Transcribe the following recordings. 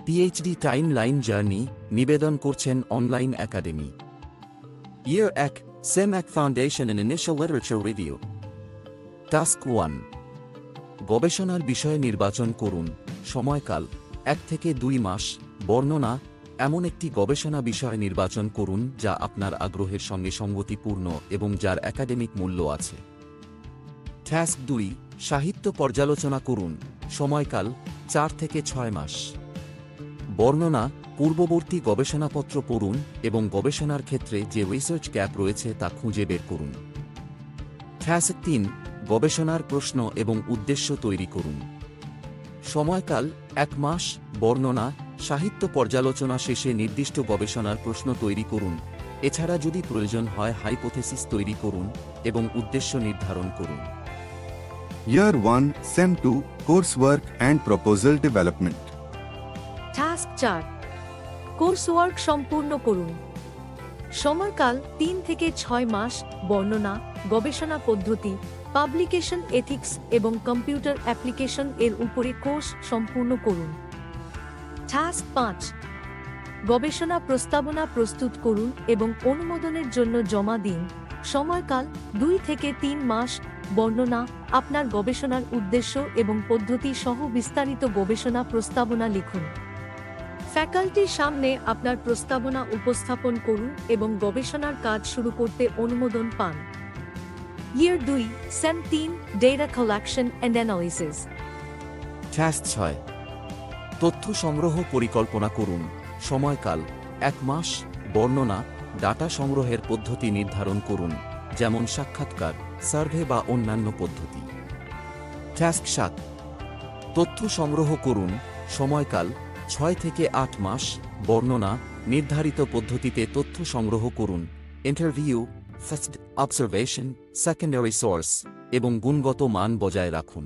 PhD timeline journey নিবেদন করছেন online academy. Year 1 same 1 foundation in initial literature review. Task 1, গবেষণার বিষয় নির্বাচন করুন। সময়কাল 1 থেকে 2 মাস। বর্ণনা, এমন একটি গবেষণা বিষয় নির্বাচন করুন যা আপনার আগ্রহের সঙ্গে সঙ্গতিপূর্ণ এবং যার একাডেমিক মূল্য আছে। টাস্ক 2, সাহিত্য পর্যালোচনা করুন। সময়কাল 4 থেকে 6 মাস। বর্ণনা, পূর্ববর্তী গবেষণাপত্র পড়ুন এবং গবেষণার ক্ষেত্রে যে রিসার্চ গ্যাপ রয়েছে তা খুঁজে বের করুন। টাস্ক 3, গবেষণার প্রশ্ন এবং উদ্দেশ্য তৈরি করুন। সময়কাল 1 মাস। বর্ণনা, সাহিত্য পর্যালোচনা শেষে নির্দিষ্ট গবেষণার প্রশ্ন তৈরি করুন। এছাড়া যদি প্রয়োজন হয় হাইপোথেসিস তৈরি করুন এবং উদ্দেশ্য নির্ধারণ করুন। Year 1, Sem 2, Coursework and Proposal Development. Task 4, coursework সম্পূর্ণ করুন। সময়কাল 3 থেকে 6 মাস। বর্ণনা, গবেষণা পদ্ধতি, পাবলিকেশন এথিক্স এবং কম্পিউটার অ্যাপ্লিকেশন এর উপরে কোর্স সম্পূর্ণ করুন। টাস্ক 5, গবেষণা প্রস্তাবনা প্রস্তুত করুন এবং অনুমোদনের জন্য জমা দিন। সময়কাল 2 থেকে 3 মাস। বর্ণনা, আপনার গবেষণার উদ্দেশ্য এবং পদ্ধতি সহ বিস্তারিত গবেষণা প্রস্তাবনা লিখুন। ফ্যাকাল্টির সামনে আপনার প্রস্তাবনা উপস্থাপন করুন এবং গবেষণার কাজ শুরু করতে অনুমোদন পান। ইয়ার 2, same 3, data collection and analysis. Task 6, তথ্য সংগ্রহ পরিকল্পনা করুন। সময়কাল 1 মাস। বর্ণনা, ডাটা সংগ্রহের পদ্ধতি নির্ধারণ করুন, যেমন সাক্ষাৎকার, সার্ভে বা অন্যান্য পদ্ধতি। টাস্ক 7, তথ্য সংগ্রহ করুন। সময়কাল 6 থেকে 8 মাস। বর্ণনা, নির্ধারিত পদ্ধতিতে তথ্য সংগ্রহ করুন। Interview, first observation, secondary source এবং গুণগত মান বজায় রাখুন।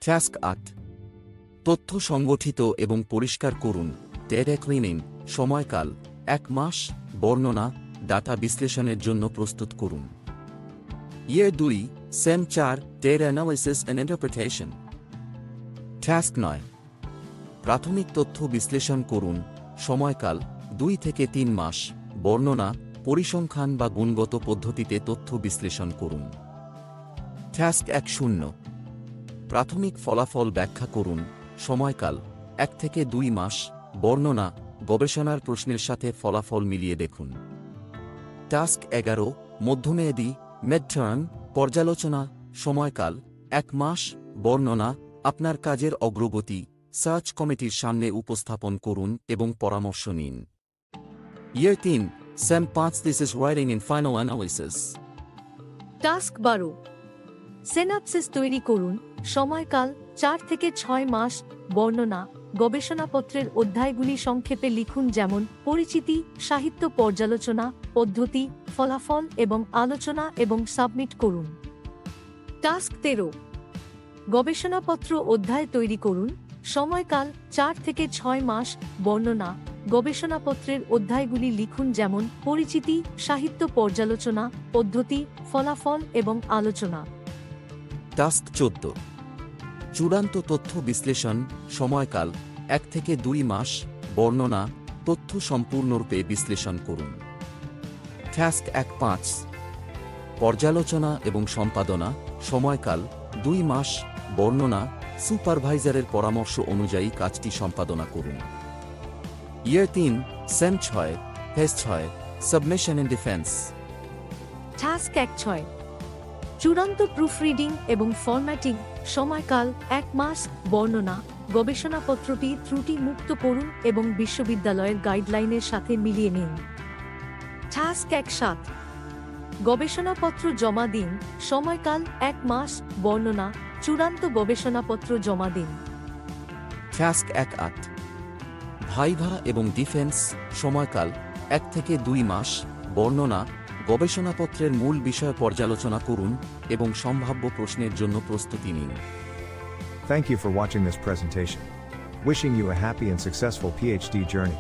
টাস্ক 8, তথ্য সংগঠিত এবং পরিষ্কার করুন। Data cleaning. সময়কাল 1 মাস। বর্ণনা, ডাটা বিশ্লেষণের জন্য প্রস্তুত করুন। ইয়ার 2, same 4, data analysis and interpretation. Task 9, প্রাথমিক তথ্য বিশ্লেষণ করুন। সময়কাল 2 থেকে 3 মাস। বর্ণনা, পরিসংখ্যান বা গুণগত পদ্ধতিতে তথ্য বিশ্লেষণ করুন। টাস্ক 10, প্রাথমিক ফলাফল ব্যাখ্যা করুন। সময়কাল 1 থেকে 2 মাস। বর্ণনা, গবেষণার প্রশ্নের সাথে ফলাফল মিলিয়ে দেখুন। টাস্ক 11, মধ্যমেয়াদী মিডটার্ম পর্যালোচনা। সময়কাল 1 মাস। বর্ণনা, আপনার কাজের অগ্রগতি সার্চ কমিটির সামনে উপস্থাপন করুন এবং পরামর্শ নিন। ইয়ার 3, same 5, thesis writing in final analysis. Task 12, synopsis তৈরি করুন। সময়কাল 4 থেকে 6 মাস। বর্ণনা, গবেষণাপত্রের অধ্যায়গুলি সংক্ষেপে লিখুন, যেমন পরিচিতি, সাহিত্য পর্যালোচনা, পদ্ধতি, ফলাফল এবং আলোচনা এবং সাবমিট করুন। টাস্ক 13, গবেষণাপত্র অধ্যায় তৈরি করুন। সময়কাল 4 থেকে 6 মাস। বর্ণনা, গবেষণাপত্রের অধ্যায়গুলি লিখুন, যেমন পরিচিতি, সাহিত্য পর্যালোচনা, পদ্ধতি, ফলাফল এবং আলোচনা। টাস্ক 14, চূড়ান্ত তথ্য বিশ্লেষণ। সময়কাল 1 থেকে 2 মাস। বর্ণনা, তথ্য সম্পূর্ণরূপে বিশ্লেষণ করুন। টাস্ক 15, পর্যালোচনা এবং সম্পাদনা। সময়কাল 2 মাস। বর্ণনা, সুপারভাইজারের পরামর্শ অনুযায়ী কাজটি সম্পাদনা করুন। Year 3, sem 6, phase 6, submission and defence. Task 16, চূড়ান্ত প্রুফরিডিং এবং ফরম্যাটিং। সময়কাল 1 মাস। বর্ণনা, গবেষণাপত্রটি ত্রুটি মুক্ত করুন এবং বিশ্ববিদ্যালয়ের গাইডলাইনের সাথে মিলিয়ে নিন। টাস্ক 17, গবেষণাপত্র জমা দিন। সময়কাল 1 মাস। বর্ণনা, চূড়ান্ত গবেষণাপত্র জমা দিন। টাস্ক 18, ভাইভা এবং ডিফেন্স। সময়কাল 1 থেকে 2 মাস। বর্ণনা, গবেষণাপত্রের মূল বিষয় পর্যালোচনা করুন এবং সম্ভাব্য প্রশ্নের জন্য প্রস্তুতি নিন। Thank you for watching this presentation. Wishing you a happy and successful PhD journey.